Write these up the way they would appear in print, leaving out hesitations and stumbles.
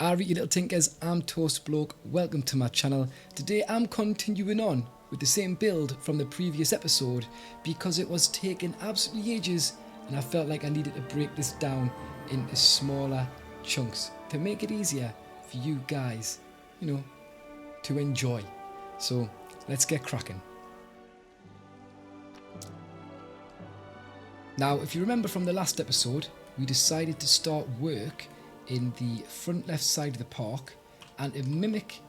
Alright you little tinkers, I'm Toastbloke, welcome to my channel. Today I'm continuing on with the same build from the previous episode because it was taking absolutely ages and I felt like I needed to break this down into smaller chunks to make it easier for you guys, to enjoy. So let's get cracking. Now if you remember from the last episode, we decided to start work in the front left side of the park and to mimic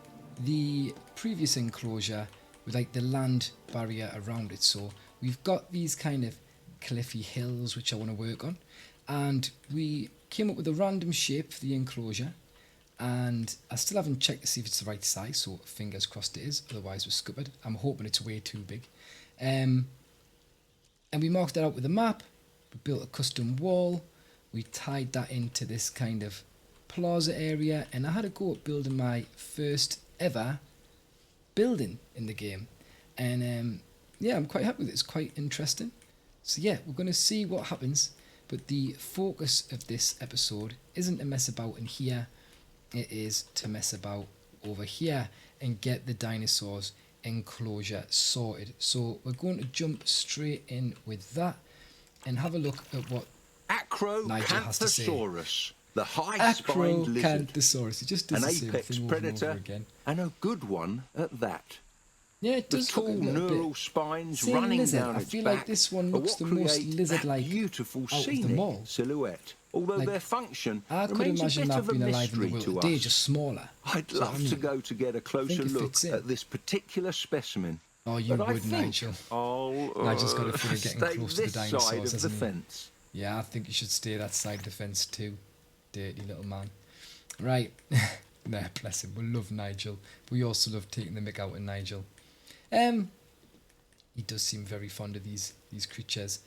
the previous enclosure with like the land barrier around it. So we've got these kind of cliffy hills which I want to work on, and we came up with a random shape for the enclosure, and I still haven't checked to see if it's the right size, so fingers crossed it is, otherwise we're scuppered. I'm hoping it's way too big. And we marked that out with a map. We built a custom wall. We tied that into this kind of plaza area, and I had a go at building my first ever building in the game. And yeah, I'm quite happy with it. It's quite interesting. So yeah, we're going to see what happens. But the focus of this episode isn't to mess about in here. It is to mess about over here and get the dinosaurs enclosure sorted. So we're going to jump straight in with that and have a look at what Acrocanthosaurus, the high-spined lizard, Acrocanthosaurus. It just an does the same apex thing predator, over and over again. and a good one at that. Yeah, it The does tall look a little neural bit. spines Same running lizard. down I its feel back like this one are looks what the most create lizard-like that beautiful out of them scenic all. silhouette. Although Like, their function I could remains a imagine bit that of a being alive in the mystery world to today, us. just smaller. I'd Do you know what love I to mean? go to get a closer it look fits in. at this particular specimen. Oh, you but I would, think Nigel. I'll Nigel's got a feeling of getting stay close to the this dinosaurs, side of the hasn't he? fence. Yeah, I think you should stay that side of the fence too. Dirty little man. Right. Nah, bless him. We love Nigel. But we also love taking the mick out of Nigel. He does seem very fond of these creatures.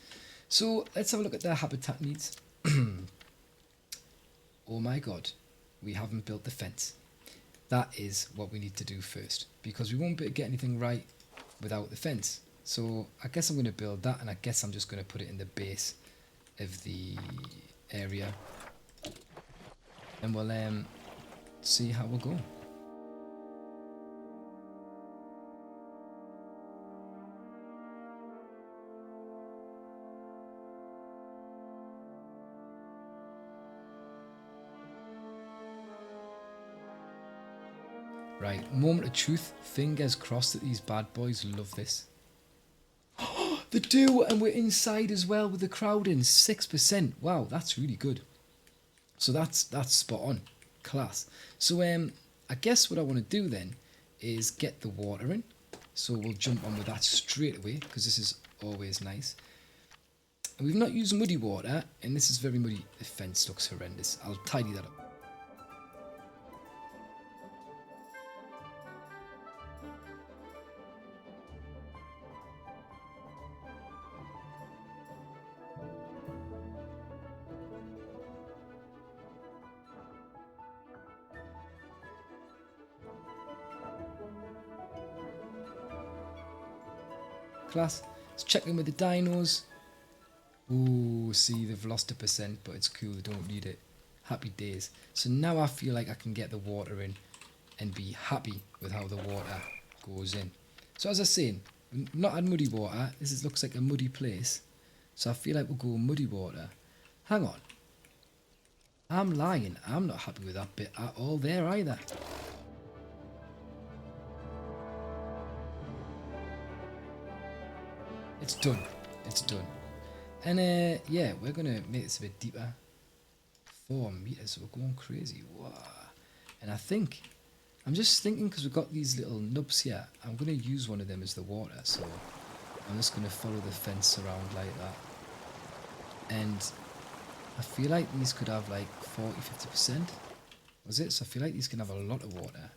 So let's have a look at their habitat needs. Oh my god, we haven't built the fence. That is what we need to do first, because we won't be able to get anything right without the fence. So I guess I'm going to build that, and I guess I'm just going to put it in the base of the area, and we'll see how we'll go. Right, moment of truth. Fingers crossed that these bad boys love this. They do, and we're inside as well with the crowd in 6%. Wow, that's really good. So that's spot on, class. So I guess what I want to do then is get the water in. So we'll jump on with that straight away because this is always nice. And we've not used muddy water, and this is very muddy. The fence looks horrendous. I'll tidy that up. Class. Let's check in with the dinos. Ooh, see, they've lost 1%, but it's cool, they don't need it. Happy days. So now I feel like I can get the water in and be happy with how the water goes in. So as I was saying, we've not had muddy water. This looks like a muddy place. So I feel like we'll go muddy water. Hang on. I'm lying. I'm not happy with that bit at all there either. It's done. It's done. And yeah, we're going to make this a bit deeper. 4 meters. We're going crazy. Wow. And I think, I'm just thinking because we've got these little nubs here, I'm going to use one of them as the water. So I'm just going to follow the fence around like that. And I feel like these could have like 40-50%. Was it? So I feel like these can have a lot of water.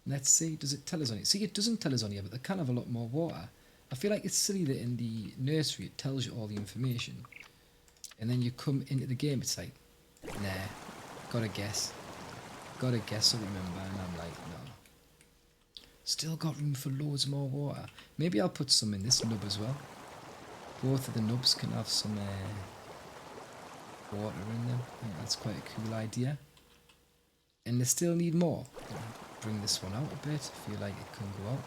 Let's see. Does it tell us on it? See, it doesn't tell us on here, but they can have a lot more water. I feel like it's silly that in the nursery it tells you all the information, and then you come into the game, it's like, nah, gotta guess or remember, and I'm like, no. Still got room for loads more water. Maybe I'll put some in this nub as well. Both of the nubs can have some water in them. I think that's quite a cool idea. And they still need more. Bring this one out a bit. I feel like it can go out.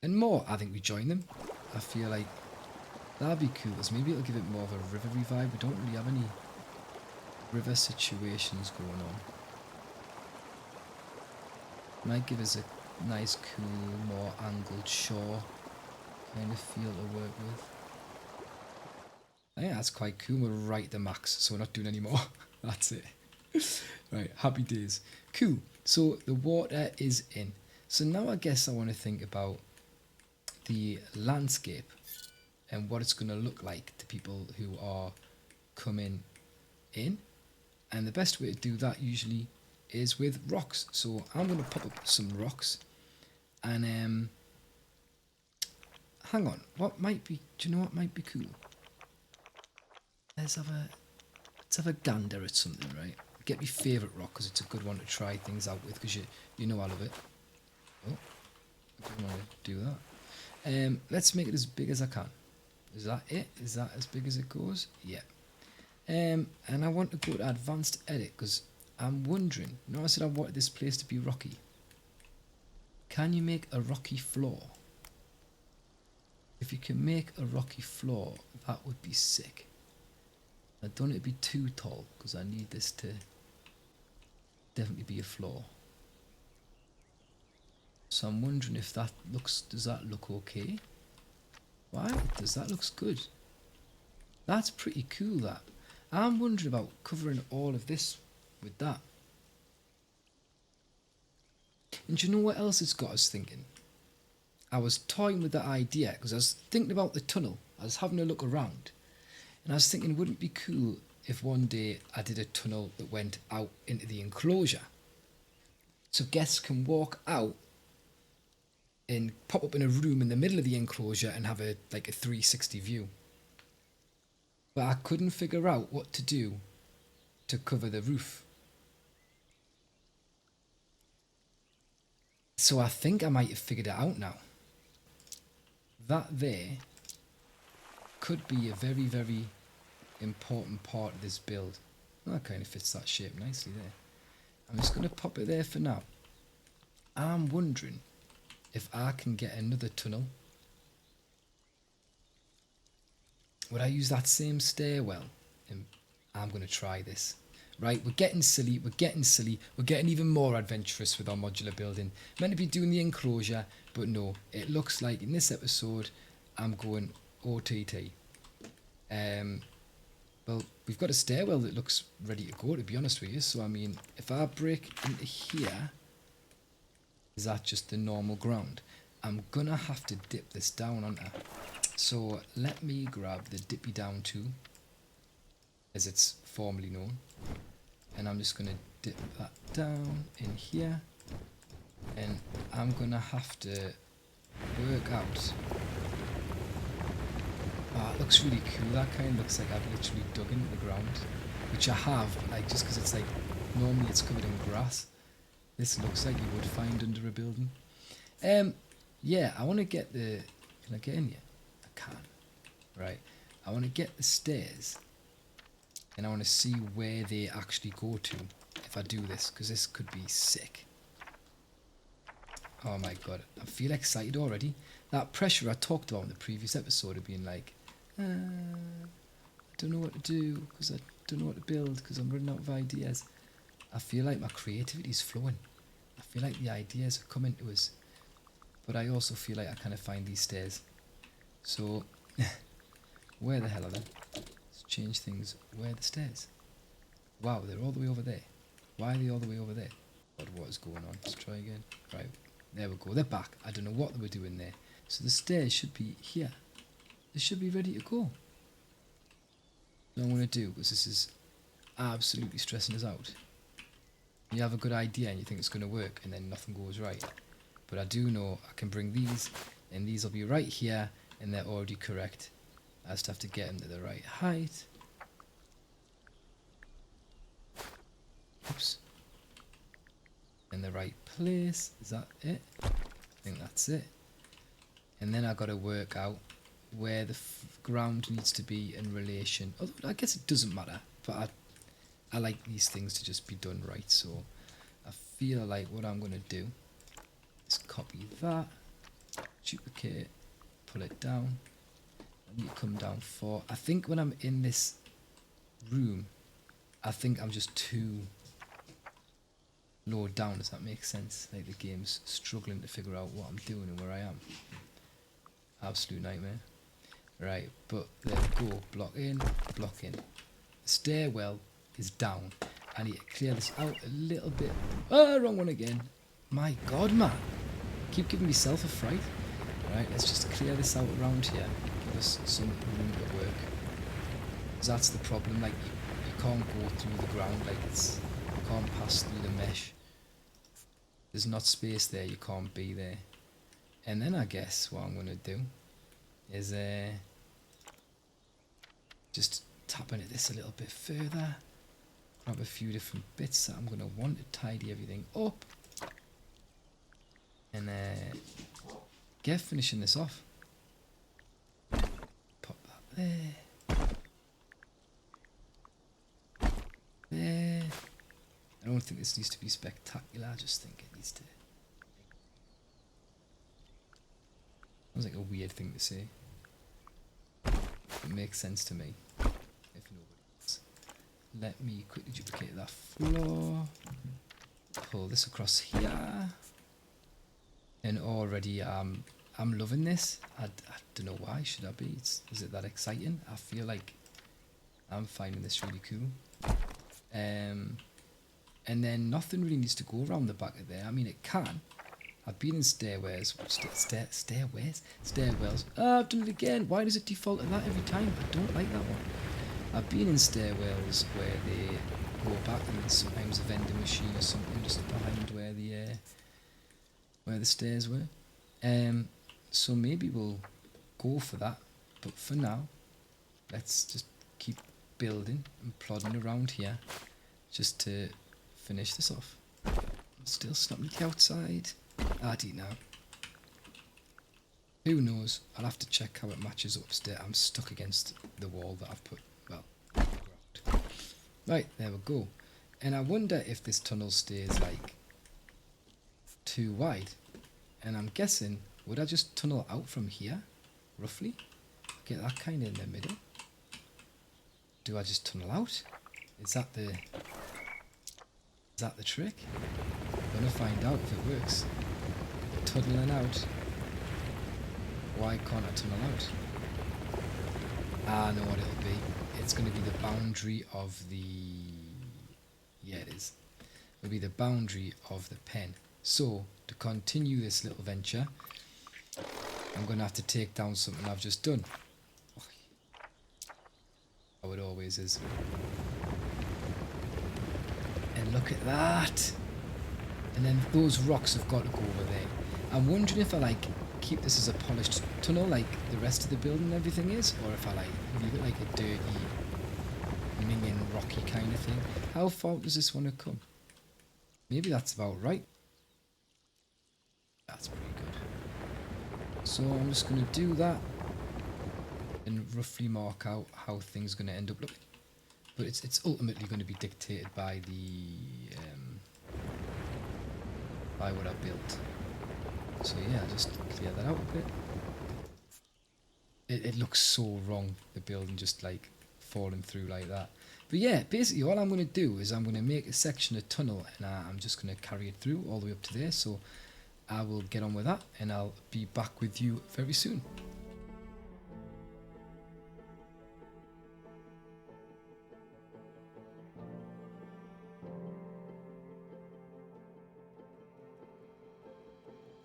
And more. I think we join them. I feel like that'd be cool, because maybe it'll give it more of a rivery vibe. We don't really have any river situations going on. Might give us a nice, cool, more angled shore kind of feel to work with. I think that's quite cool. We're right at the max, so we're not doing any more. That's it. Right, happy days. Cool. So the water is in. So now I guess I want to think about the landscape and what it's going to look like to people who are coming in. And the best way to do that usually is with rocks. So I'm going to pop up some rocks and hang on, what might be, do you know what might be cool? Let's have a gander at something, right? Get my favourite rock, because it's a good one to try things out with, because you know I love it. Oh, I don't want to do that. Let's make it as big as I can. Is that it? Is that as big as it goes? Yeah. And I want to go to advanced edit, because I'm wondering, you know I said I wanted this place to be rocky. Can you make a rocky floor? If you can make a rocky floor, that would be sick. I don't want it to be too tall, because I need this to definitely be a floor. So I'm wondering if that looks, does that look okay? Why? Does that looks good? That's pretty cool, that. I'm wondering about covering all of this with that. And do you know what else it's got us thinking? I was toying with that idea, because I was thinking about the tunnel. I was having a look around. And I was thinking, wouldn't it be cool if one day I did a tunnel that went out into the enclosure? So guests can walk out and pop up in a room in the middle of the enclosure and have a 360 view. But I couldn't figure out what to do to cover the roof. So I think I might have figured it out now. That there could be a very, very important part of this build. That kind of fits that shape nicely there. I'm just going to pop it there for now. I'm wondering if I can get another tunnel. Would I use that same stairwell? And I'm going to try this. Right, we're getting silly, we're getting even more adventurous with our modular building. Meant to be doing the enclosure, but no, it looks like in this episode I'm going OTT. Well, we've got a stairwell that looks ready to go, to be honest with you. So I mean, if I break into here, is that just the normal ground? I'm gonna have to dip this down, aren't I? So let me grab the dippy down tool, as it's formerly known, and I'm just gonna dip that down in here, and I'm gonna have to work out. Oh, it looks really cool. That kind of looks like I've literally dug into the ground, which I have, but like just because it's like normally it's covered in grass, this looks like you would find under a building. Yeah, I want to get the. Can I get in here? I can. Right. I want to get the stairs, and I want to see where they actually go to if I do this, because this could be sick. Oh my god, I feel excited already. That pressure I talked about in the previous episode of being like, I don't know what to do, because I don't know what to build, because I'm running out of ideas. I feel like my creativity is flowing. I feel like the ideas are coming to us. But I also feel like I kind of find these stairs. So, where the hell are they? Let's change things. Where are the stairs? Wow, they're all the way over there. Why are they all the way over there? God, what is going on? Let's try again. Right, there we go. They're back. I don't know what they were doing there. So the stairs should be here. They should be ready to go. What I'm going to do, because this is absolutely stressing us out. You have a good idea and you think it's going to work, and then nothing goes right. But I do know I can bring these, and these will be right here, and they're already correct. I just have to get them to the right height. Oops. In the right place. Is that it? I think that's it. And then I've got to work out where the ground needs to be in relation. Although I guess it doesn't matter, but I like these things to just be done right, so I feel like what I'm going to do is copy that, duplicate, pull it down. I need to come down 4. I think when I'm in this room, I think I'm just too low down, does that make sense? Like the game's struggling to figure out what I'm doing and where I am. Absolute nightmare. Right, but there we go. Block in, block in. The stairwell is down. I need to clear this out a little bit. Oh, wrong one again. My God, man. Keep giving myself a fright. Right, let's just clear this out around here. Give us some room to work. Because that's the problem. Like, you can't go through the ground. Like, you can't pass through the mesh. There's not space there. You can't be there. And then I guess what I'm going to do is just tap into this a little bit further. Grab a few different bits that I'm going to want to tidy everything up. And get finishing this off. Pop that there. There. I don't think this needs to be spectacular, I just think it needs to... Sounds like a weird thing to say. It makes sense to me, if nobody else. Let me quickly duplicate that floor. Pull this across here. And already I'm loving this. I don't know why, should I be? Is it that exciting? I feel like I'm finding this really cool. And then nothing really needs to go around the back of there. I mean, it can. I've been in stairways. Stairwells. Oh, I've done it again. Why does it default to that every time? I don't like that one. I've been in stairwells where they go back and then sometimes a vending machine or something just behind where the stairs were. So maybe we'll go for that. But for now, let's just keep building and plodding around here just to finish this off. I'm still stopping at the outside. I don't know. Who knows? I'll have to check how it matches upstairs. I'm stuck against the wall that I've put, well, ground. Right, there we go. And I wonder if this tunnel stays like too wide. And I'm guessing, would I just tunnel out from here, roughly? Get that kind of in the middle. Do I just tunnel out? Is that the trick? I'm gonna find out if it works. Tunneling out. Why can't I tunnel out? I know what it'll be. It's gonna be the boundary of the... Yeah, it is. It'll be the boundary of the pen. So, to continue this little venture, I'm gonna have to take down something I've just done. How it always is. And look at that! And then those rocks have got to go over there. I'm wondering if I like keep this as a polished tunnel like the rest of the building and everything is, or if I like leave it like a dirty, minging, rocky kind of thing. How far does this want to come? Maybe that's about right. That's pretty good. So I'm just going to do that and roughly mark out how things are going to end up looking. But it's ultimately going to be dictated by the by what I built. So yeah, just clear that out a bit. It looks so wrong, the building just like falling through like that. But yeah, basically all I'm going to do is I'm going to make a section of tunnel and I'm just going to carry it through all the way up to there. So I will get on with that and I'll be back with you very soon.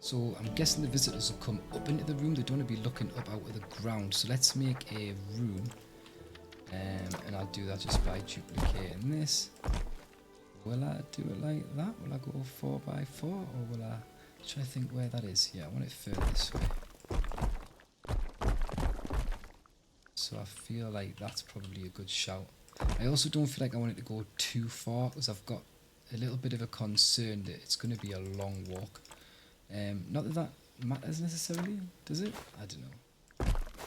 So I'm guessing the visitors will come up into the room. They don't want to be looking up out of the ground. So let's make a room. And I'll do that just by duplicating this. Will I do it like that? Will I go 4x4 or will I try to think where that is? Yeah, I want it further this way. So I feel like that's probably a good shout. I also don't feel like I want it to go too far because I've got a little bit of a concern that it's going to be a long walk. Not that that matters necessarily, does it? I don't know.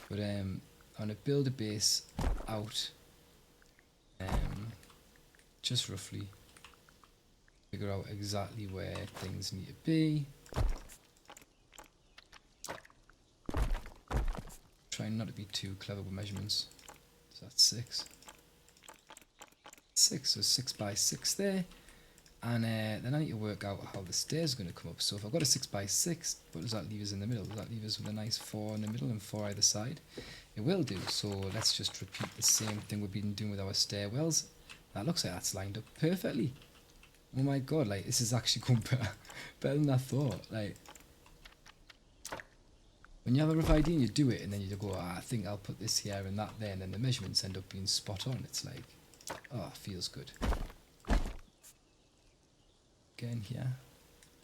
But I'm going to build a base out just roughly figure out exactly where things need to be. Trying not to be too clever with measurements. So that's 6. 6, so 6 by 6 there. And then I need to work out how the stairs are going to come up. So if I've got a 6 by 6, what does that leave us in the middle? Does that leave us with a nice 4 in the middle and 4 either side? It will do. So let's just repeat the same thing we've been doing with our stairwells. That looks like that's lined up perfectly. Oh my god, like this is actually going better than I thought. Like, when you have a rough idea and you do it and then you go, I think I'll put this here and that there, and then the measurements end up being spot on. It's like, oh, it feels good. Again here,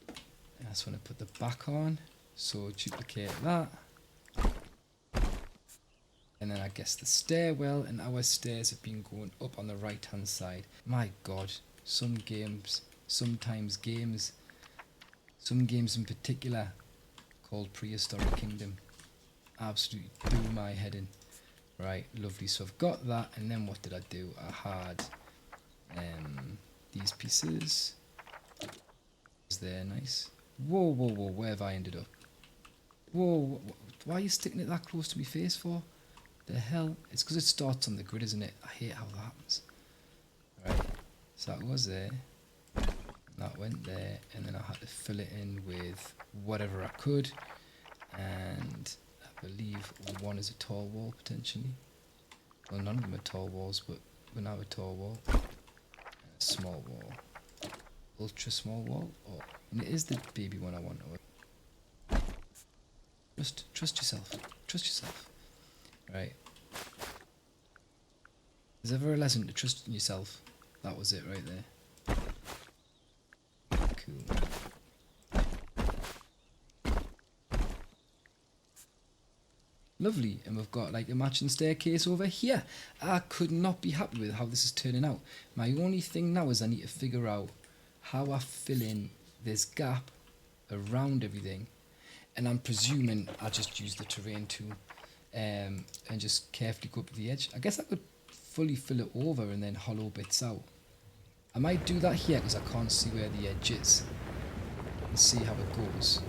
I just want to put the back on, so duplicate that. And then I guess the stairwell and our stairs have been going up on the right hand side. My god, some games in particular called Prehistoric Kingdom absolutely blew my head in. Right, lovely. So I've got that, and then what did I do? I had these pieces. Is there nice? Whoa, whoa, whoa, where have I ended up? Whoa, why are you sticking it that close to my face for? The hell? It's because it starts on the grid, isn't it? I hate how that happens. Right, so that was there. That went there, and then I had to fill it in with whatever I could. And I believe one is a tall wall, potentially. Well, none of them are tall walls, but we're now a tall wall. And a small wall. Ultra small wall. Oh, and it is the baby one I want. Trust yourself. Trust yourself. Right. There's ever a lesson to trust in yourself. That was it right there. Cool. Lovely, and we've got like a matching staircase over here. I could not be happy with how this is turning out. My only thing now is I need to figure out how I fill in this gap around everything, and I'm presuming I just use the terrain tool and just carefully go up to the edge. I guess I could fully fill it over and then hollow bits out. I might do that here because I can't see where the edge is, and see how it goes.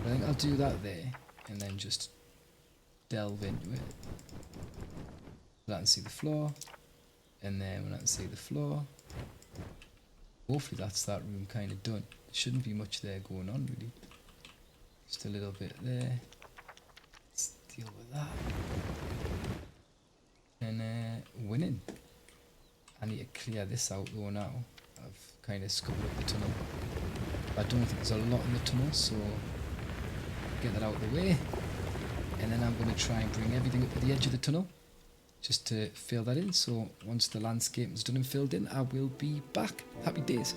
But I think I'll do that there and then just delve into it. Let and see the floor, and then when I can see the floor, hopefully that's that room kind of done. There shouldn't be much there going on really. Just a little bit there. Let's deal with that. And winning. I need to clear this out though now. I've kind of scuppered up the tunnel. I don't think there's a lot in the tunnel, so get that out of the way. And then I'm going to try and bring everything up to the edge of the tunnel just to fill that in. So once the landscape is done and filled in, I will be back. Happy days.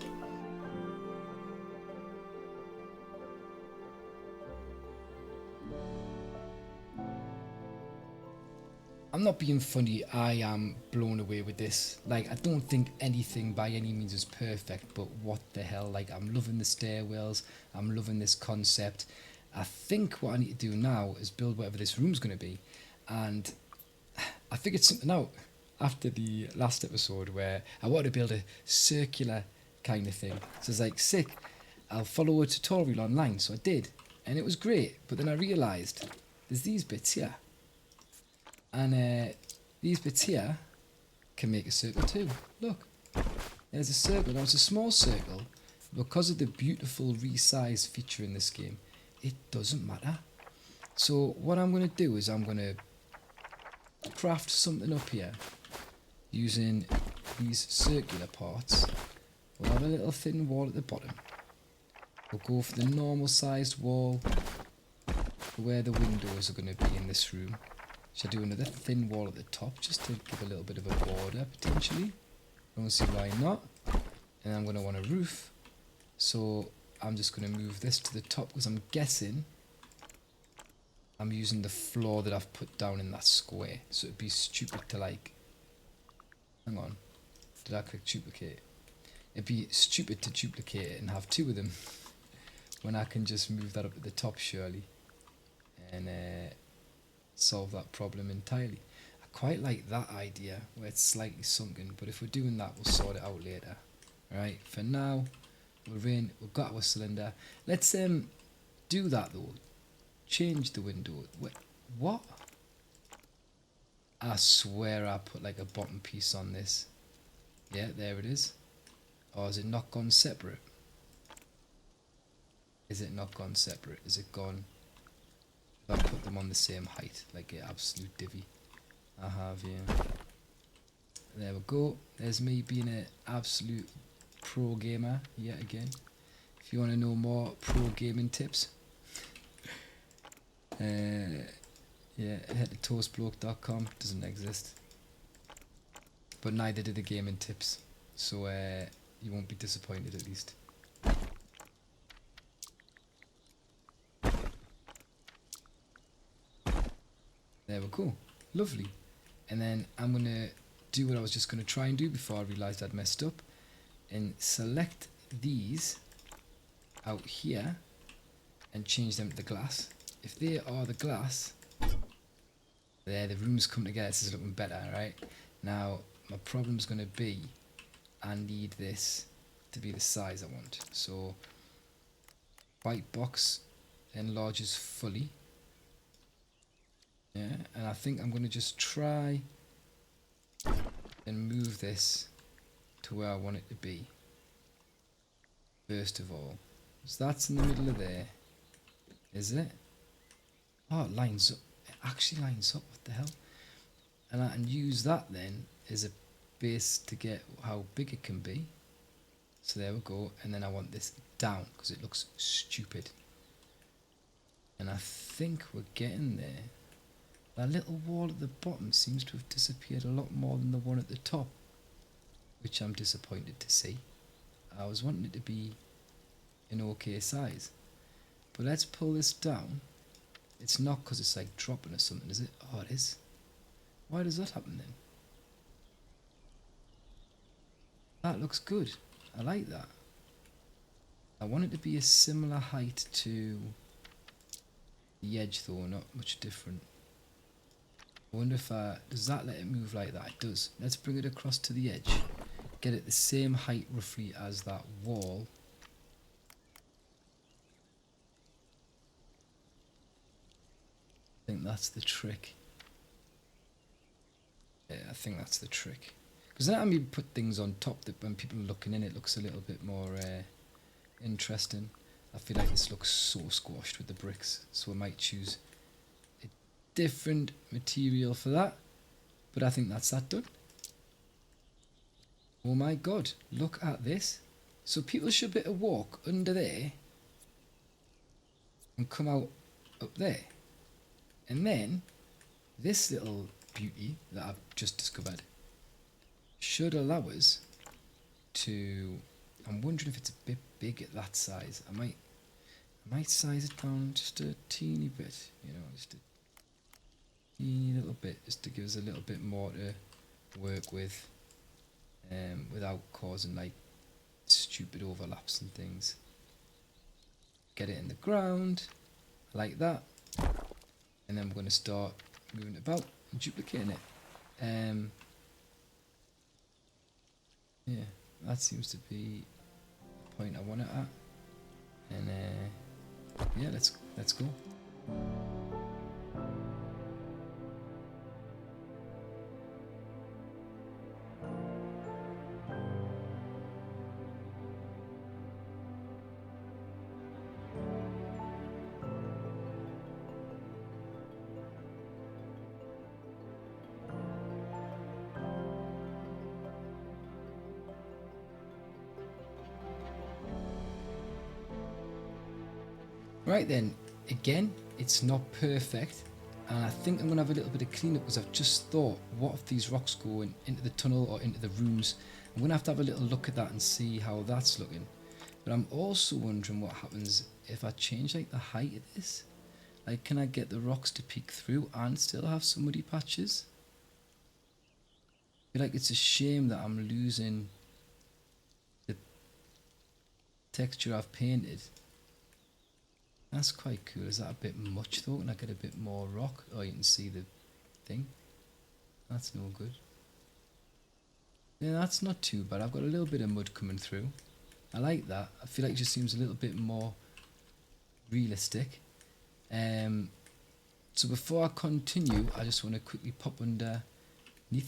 I'm not being funny, I am blown away with this. Like, I don't think anything by any means is perfect, but what the hell, like, I'm loving the stairwells, I'm loving this concept. I think what I need to do now is build whatever this room's going to be, and I figured something out after the last episode where I wanted to build a circular kind of thing. So it's like, sick, I'll follow a tutorial online, so I did, and it was great, but then I realised there's these bits here. And these bits here can make a circle too. Look, there's a circle. Now it's a small circle. Because of the beautiful resize feature in this game, it doesn't matter. So what I'm going to do is I'm going to craft something up here using these circular parts. We'll have a little thin wall at the bottom. We'll go for the normal sized wall for where the windows are going to be in this room. Should I do another thin wall at the top just to give a little bit of a border potentially? I don't see why not. And I'm going to want a roof. So I'm just going to move this to the top because I'm guessing I'm using the floor that I've put down in that square. So it'd be stupid to like... Hang on. Did I click duplicate? It'd be stupid to duplicate it and have two of them when I can just move that up at the top surely. And... solve that problem entirely. I I quite like that idea where it's slightly sunken, but if we're doing that, we'll sort it out later. Alright, for now, we've got our cylinder. Let's do that though. Change the window. Wait, what? I swear I put like a bottom piece on this. Yeah, there it is. Or is it not gone separate? Is it not gone separate? Is it gone? If I put them on the same height, like an absolute divvy. I have, yeah. There we go. There's me being an absolute pro gamer yet again. If you want to know more pro gaming tips, yeah, head to toastbloke.com. Doesn't exist, but neither do the gaming tips, so you won't be disappointed at least. There we go. Lovely. And then I'm going to do what I was just going to try and do before I realised I'd messed up, and select these out here and change them to the glass. If they are the glass, there, the rooms come together. This is looking better, right? Now, my problem's going to be, I need this to be the size I want. So, white box enlarges fully. Yeah, and I think I'm going to just try and move this to where I want it to be. First of all. So that's in the middle of there. Is it? Oh, it lines up. It actually lines up. What the hell? And I can use that then as a base to get how big it can be. So there we go. And then I want this down because it looks stupid. And I think we're getting there. That little wall at the bottom seems to have disappeared a lot more than the one at the top, which I'm disappointed to see. I was wanting it to be an okay size. But let's pull this down. It's not because it's like dropping or something, is it? Oh, it is. Why does that happen then? That looks good. I like that. I want it to be a similar height to the edge though, not much different. I wonder if does that let it move like that? It does. Let's bring it across to the edge. Get it the same height roughly as that wall. I think that's the trick. Yeah, I think that's the trick. Because then you put things on top that when people are looking in, it looks a little bit more interesting. I feel like this looks so squashed with the bricks, so I might choose a different material for that. But I think that's that done. Oh my god, look at this. So people should be able to walk under there and come out up there. And then this little beauty that I've just discovered should allow us to, I'm wondering if it's a bit big at that size. I might size it down just a teeny bit, you know, just a teeny little bit, just to give us a little bit more to work with, without causing like stupid overlaps and things. Get it in the ground like that, and then we're going to start moving it about and duplicating it. Yeah, that seems to be the point I want it at. And yeah, let's go. Right then, again, it's not perfect, and I think I'm going to have a little bit of cleanup because I've just thought, what if these rocks go into the tunnel or into the rooms? I'm going to have a little look at that and see how that's looking. But I'm also wondering what happens if I change like the height of this. Like, can I get the rocks to peek through and still have some muddy patches? I feel like it's a shame that I'm losing the texture I've painted. That's quite cool. Is that a bit much though? Can I get a bit more rock? Oh, you can see the thing. That's no good. Yeah, that's not too bad. I've got a little bit of mud coming through. I like that. I feel like it just seems a little bit more realistic. So before I continue, I just want to quickly pop underneath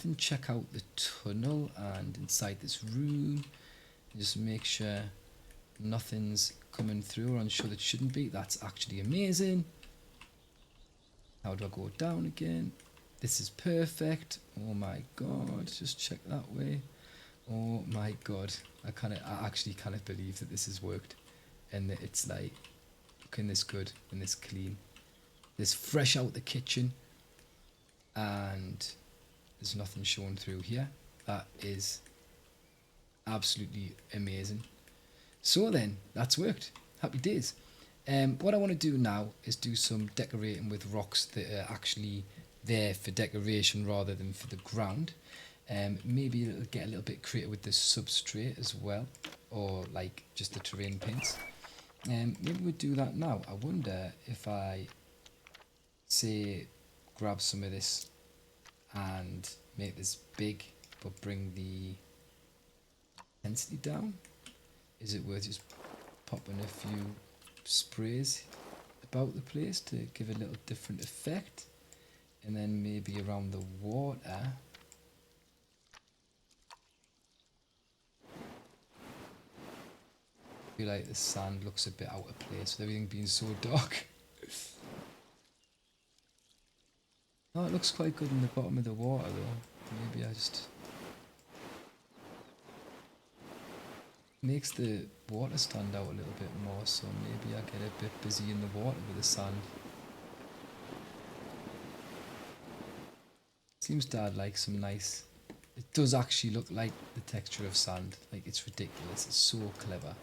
and check out the tunnel and inside this room. Just make sure nothing's coming through or unsure that shouldn't be. That's actually amazing. How do I go down again? This is perfect. Oh my god, just check that way. Oh my god, I actually cannot believe that this has worked and that it's like looking this good and this clean. This fresh out the kitchen and there's nothing showing through here. That is absolutely amazing. So then, that's worked. Happy days. What I want to do now is do some decorating with rocks that are actually there for decoration rather than for the ground. Maybe it'll get a little bit creative with the substrate as well, or like just the terrain paints. Maybe we'll do that now. I wonder if I say grab some of this and make this big but bring the intensity down. Is it worth just popping a few sprays about the place to give a little different effect? And then maybe around the water, I feel like the sand looks a bit out of place with everything being so dark. Oh, it looks quite good in the bottom of the water though. Maybe I just... makes the water stand out a little bit more, so maybe I get a bit busy in the water with the sand. Seems to add like some nice... It does actually look like the texture of sand. Like, it's ridiculous. It's so clever.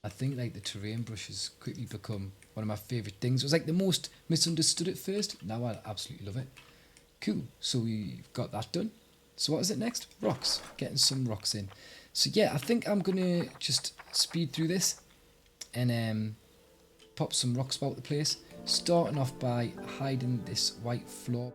I think like the terrain brush has quickly become one of my favourite things. It was like the most misunderstood at first. Now I absolutely love it. Cool. So we've got that done. So what is it next? Rocks. Getting some rocks in. So yeah, I think I'm going to just speed through this and pop some rocks about the place. Starting off by hiding this white floor.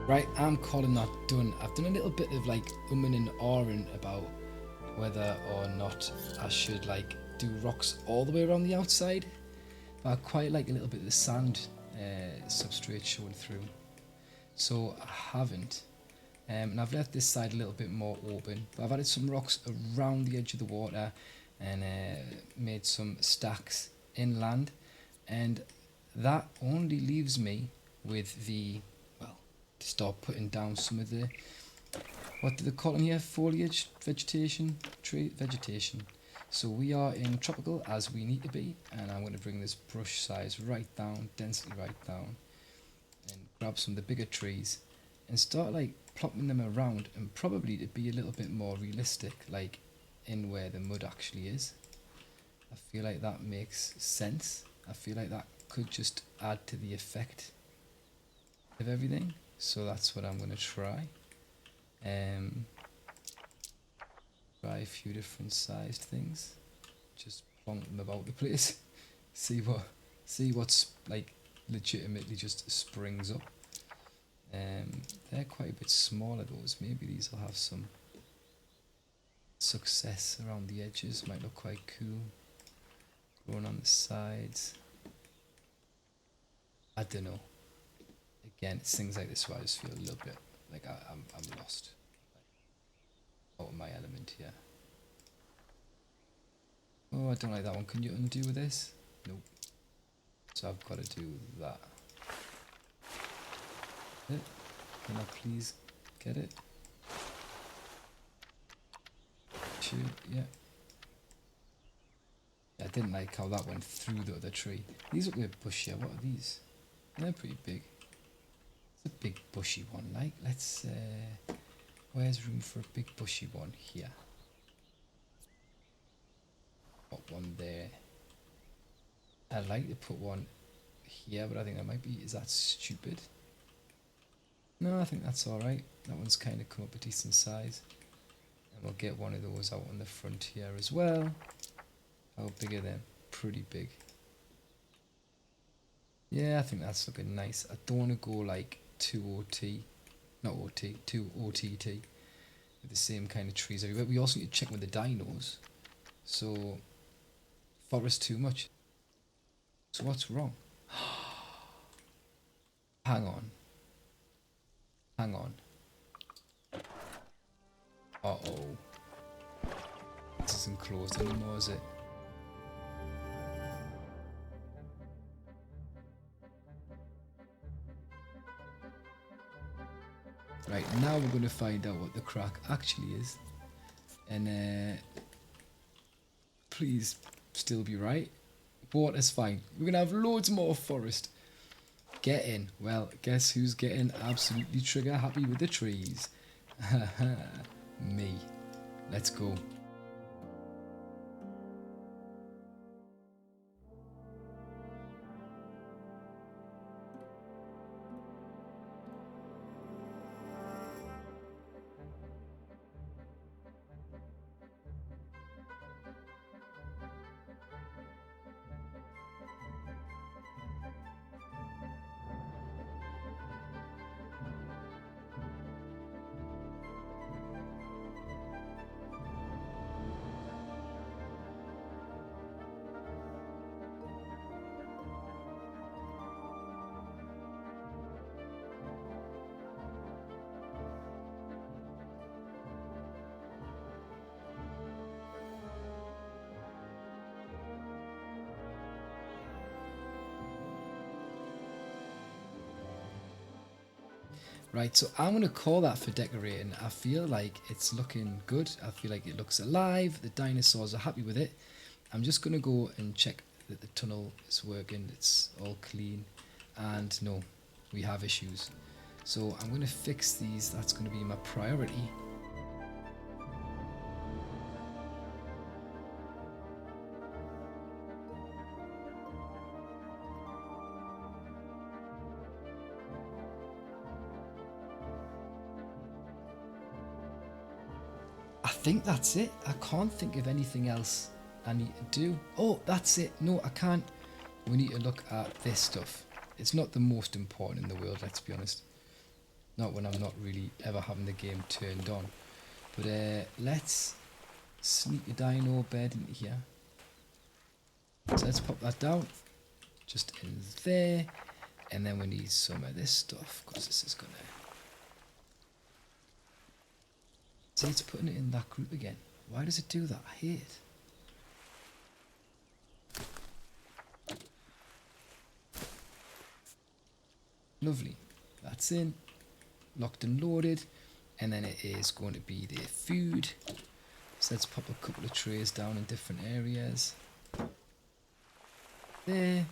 Right, I'm calling that done. I've done a little bit of like umming and ahhing about whether or not I should like do rocks all the way around the outside. But I quite like a little bit of the sand substrate showing through. So I haven't. And I've left this side a little bit more open, but I've added some rocks around the edge of the water and made some stacks inland, and that only leaves me with the, well, to start putting down some of the, what do they call them here, foliage, vegetation, tree vegetation. So we are in tropical as we need to be, and I'm going to bring this brush size right down, density right down, and grab some of the bigger trees and start like plopping them around, and probably to be a little bit more realistic, like in where the mud actually is. I feel like that makes sense. I feel like that could just add to the effect of everything. So that's what I'm going to try. Try a few different sized things. Just plonk them about the place. see what's like legitimately just springs up. They're quite a bit smaller, those. Maybe these will have some success around the edges. Might look quite cool. Growing on the sides. I don't know. Again, it's things like this where I just feel a little bit like I'm lost, like, out of my element here. Oh, I don't like that one. Can you undo this? Nope. So I've got to do that. Can I please get it? Two, yeah. I didn't like how that went through the other tree. These look a bit bushy. What are these? They're pretty big. It's a big bushy one. Like, let's. Where's room for a big bushy one? Here. Put one there. I'd like to put one here, but I think that might be. Is that stupid? No, I think that's alright. That one's kind of come up a decent size. And we'll get one of those out on the front here as well. How big are them? Pretty big. Yeah, I think that's looking nice. I don't want to go like 2 OT. Not OT, 2 OTT. With the same kind of trees everywhere. We also need to check with the dinos. So, forest too much. So what's wrong? Hang on. Hang on. Uh-oh. This isn't closed anymore, is it? Right, now we're going to find out what the crack actually is. And please still be right. Water's fine. We're going to have loads more forest. Get in. Well, guess who's getting absolutely trigger happy with the trees? Me. Let's go. Right, so I'm going to call that for decorating. I feel like it's looking good. I feel like it looks alive. The dinosaurs are happy with it. I'm just going to go and check that the tunnel is working. It's all clean. And no, we have issues. So I'm going to fix these. That's going to be my priority. I think that's it. I can't think of anything else I need to do. Oh, that's it. No, I can't. We need to look at this stuff. It's not the most important in the world, let's be honest. Not when I'm not really ever having the game turned on. But let's sneak a dino bed into here. So let's pop that down. Just in there. And then we need some of this stuff, because this is going to See, it's putting it in that group again. Why does it do that? I hate it. Lovely. That's in. Locked and loaded. And then it is going to be their food. So let's pop a couple of trays down in different areas. There.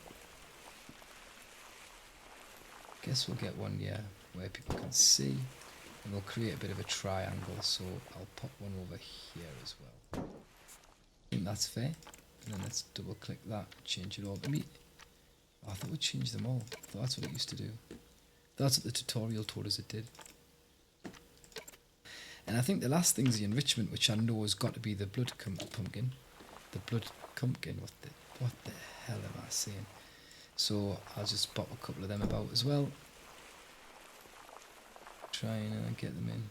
Guess we'll get one, yeah, where people can see. And we'll create a bit of a triangle, so I'll pop one over here as well. I think that's fair. And then let's double click that, change it all. Oh, I thought we'd change them all. I thought that's what it used to do. That's what the tutorial told us it did. And I think the last thing's the enrichment, which I know has got to be the blood pumpkin. The blood pumpkin, what the hell am I saying? So I'll just pop a couple of them about as well. Try and get them in.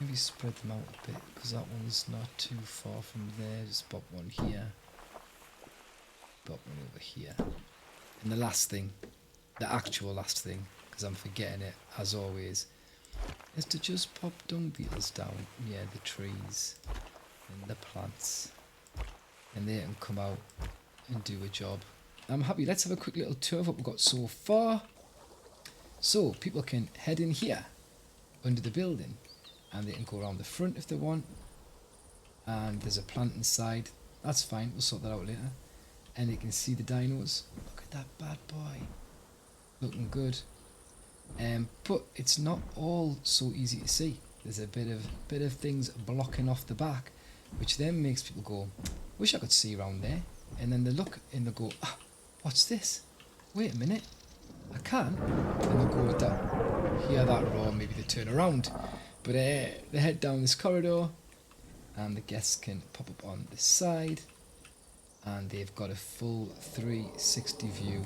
Maybe spread them out a bit, because that one's not too far from there. Just pop one here. Pop one over here. And the last thing, the actual last thing, because I'm forgetting it as always, is to just pop dung beetles down near the trees and the plants. And they can come out and do a job. I'm happy. Let's have a quick little tour of what we've got so far. So people can head in here under the building and they can go around the front if they want. And there's a plant inside. That's fine. We'll sort that out later. And they can see the dinos. Look at that bad boy. Looking good. But it's not all so easy to see. There's a bit of things blocking off the back, which then makes people go, wish I could see around there. And then they look and they go, ah, what's this? Wait a minute, I can. And they'll go with that, hear that roar, maybe they turn around. But they head down this corridor and the guests can pop up on this side and they've got a full 360 view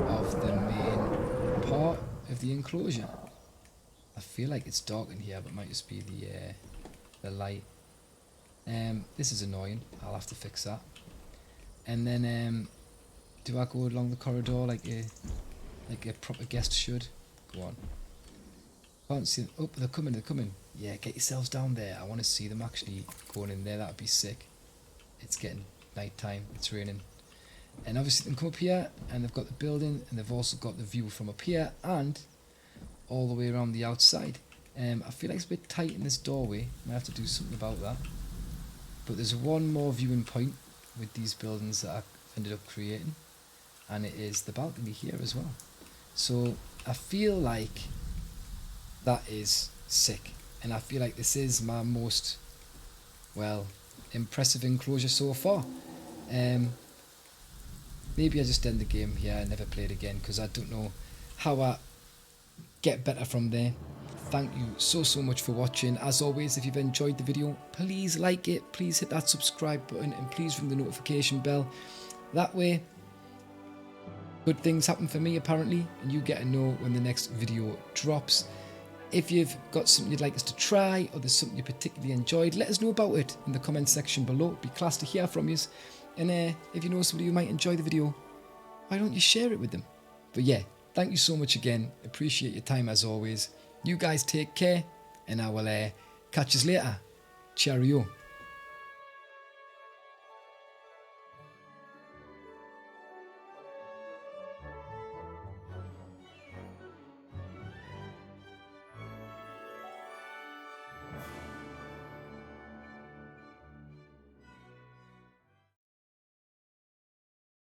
of the main part of the enclosure. I feel like it's dark in here, but it might just be the light. This is annoying. I'll have to fix that. And then, do I go along the corridor like a proper guest should? Go on. Can't see them. Oh, they're coming. They're coming. Yeah, get yourselves down there. I want to see them actually going in there. That'd be sick. It's getting night time. It's raining. And obviously they can come up here and they've got the building and they've also got the view from up here and all the way around the outside. I feel like it's a bit tight in this doorway. Might have to do something about that. But there's one more viewing point with these buildings that I ended up creating, and it is the balcony here as well. So I feel like that is sick, and I feel like this is my most, well, impressive enclosure so far. Maybe I just end the game here and never play it again, because I don't know how I get better from there. Thank you so much for watching. As always, if you've enjoyed the video, please like it, please hit that subscribe button, and please ring the notification bell. That way, good things happen for me apparently, and you get to know when the next video drops. If you've got something you'd like us to try, or there's something you particularly enjoyed, let us know about it in the comment section below. It'd be class to hear from you. And if you know somebody who might enjoy the video, why don't you share it with them? But yeah, thank you so much again. Appreciate your time as always. You guys take care, and I will catch you later. Cheerio.